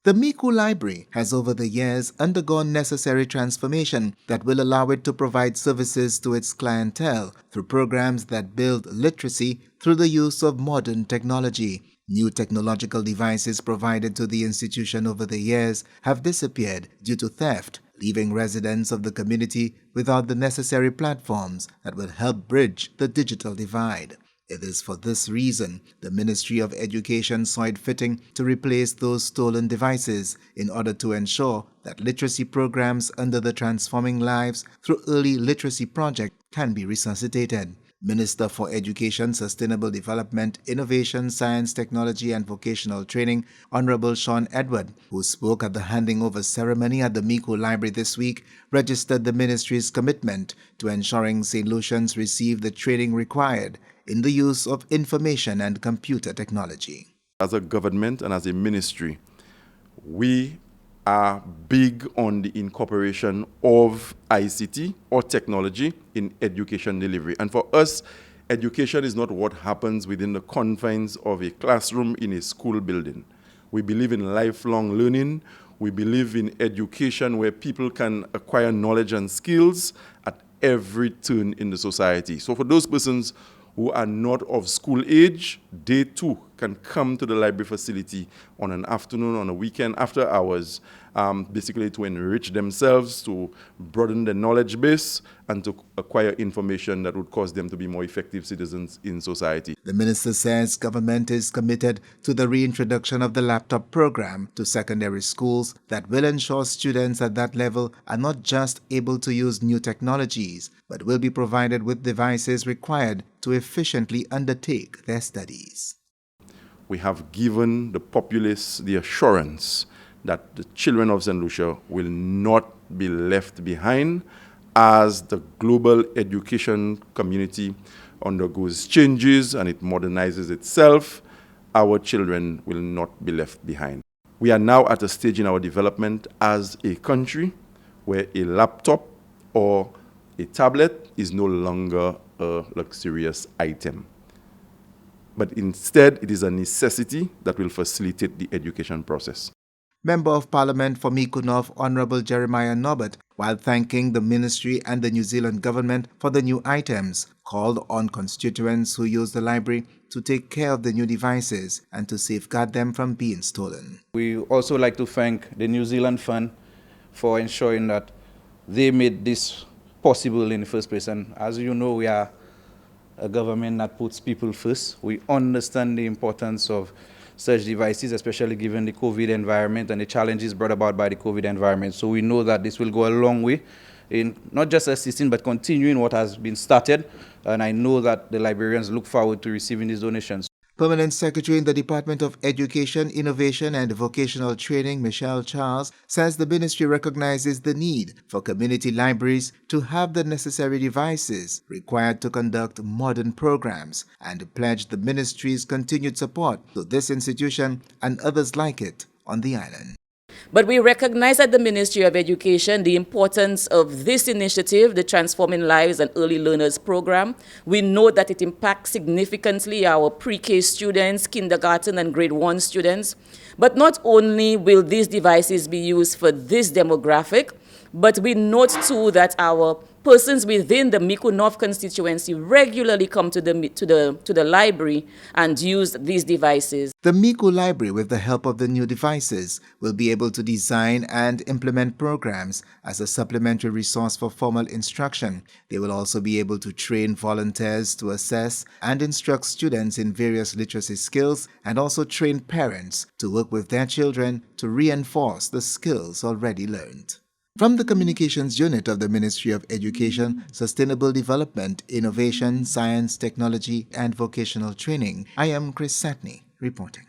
The Micoud Library has over the years undergone necessary transformation that will allow it to provide services to its clientele through programs that build literacy through the use of modern technology. New technological devices provided to the institution over the years have disappeared due to theft, leaving residents of the community without the necessary platforms that will help bridge the digital divide. It is for this reason the Ministry of Education saw it fitting to replace those stolen devices in order to ensure that literacy programs under the Transforming Lives through Early Literacy Project can be resuscitated. Minister for Education, Sustainable Development, Innovation, Science, Technology and Vocational Training, Honorable Sean Edward, who spoke at the handing over ceremony at the Micoud Library this week, registered the ministry's commitment to ensuring St. Lucians receive the training required in the use of information and computer technology. As a government and as a ministry, we are big on the incorporation of ICT or technology in education delivery. And for us, education is not what happens within the confines of a classroom in a school building. We believe in lifelong learning. We believe in education where people can acquire knowledge and skills at every turn in the society. So for those persons who are not of school age, they too can come to the library facility on an afternoon, on a weekend, after hours, basically to enrich themselves, to broaden their knowledge base, and to acquire information that would cause them to be more effective citizens in society. The minister says government is committed to the reintroduction of the laptop program to secondary schools that will ensure students at that level are not just able to use new technologies, but will be provided with devices required to efficiently undertake their studies. We have given the populace the assurance that the children of St. Lucia will not be left behind as the global education community undergoes changes and it modernizes itself. Our children will not be left behind. We are now at a stage in our development as a country where a laptop or a tablet is no longer a luxurious item, but instead it is a necessity that will facilitate the education process. Member of Parliament for Micoud North, Honorable Jeremiah Norbert, while thanking the ministry and the New Zealand government for the new items, called on constituents who use the library to take care of the new devices and to safeguard them from being stolen. We also like to thank the New Zealand Fund for ensuring that they made this possible in the first place. And as you know, we are a government that puts people first. We understand the importance of such devices, especially given the COVID environment and the challenges brought about by the COVID environment. So we know that this will go a long way in not just assisting, but continuing what has been started. And I know that the librarians look forward to receiving these donations. Permanent Secretary in the Department of Education, Innovation and Vocational Training, Michelle Charles, says the ministry recognizes the need for community libraries to have the necessary devices required to conduct modern programs and pledged the ministry's continued support to this institution and others like it on the island. But we recognize at the Ministry of Education the importance of this initiative, the Transforming Lives and Early Learners Program. We know that it impacts significantly our pre-K students, kindergarten and grade 1 students. But not only will these devices be used for this demographic, but we note too that our persons within the Micoud North constituency regularly come to the library and use these devices. The Micoud Library, with the help of the new devices, will be able to design and implement programs as a supplementary resource for formal instruction. They will also be able to train volunteers to assess and instruct students in various literacy skills and also train parents to work with their children to reinforce the skills already learned. From the Communications Unit of the Ministry of Education, Sustainable Development, Innovation, Science, Technology and Vocational Training, I am Chris Satney reporting.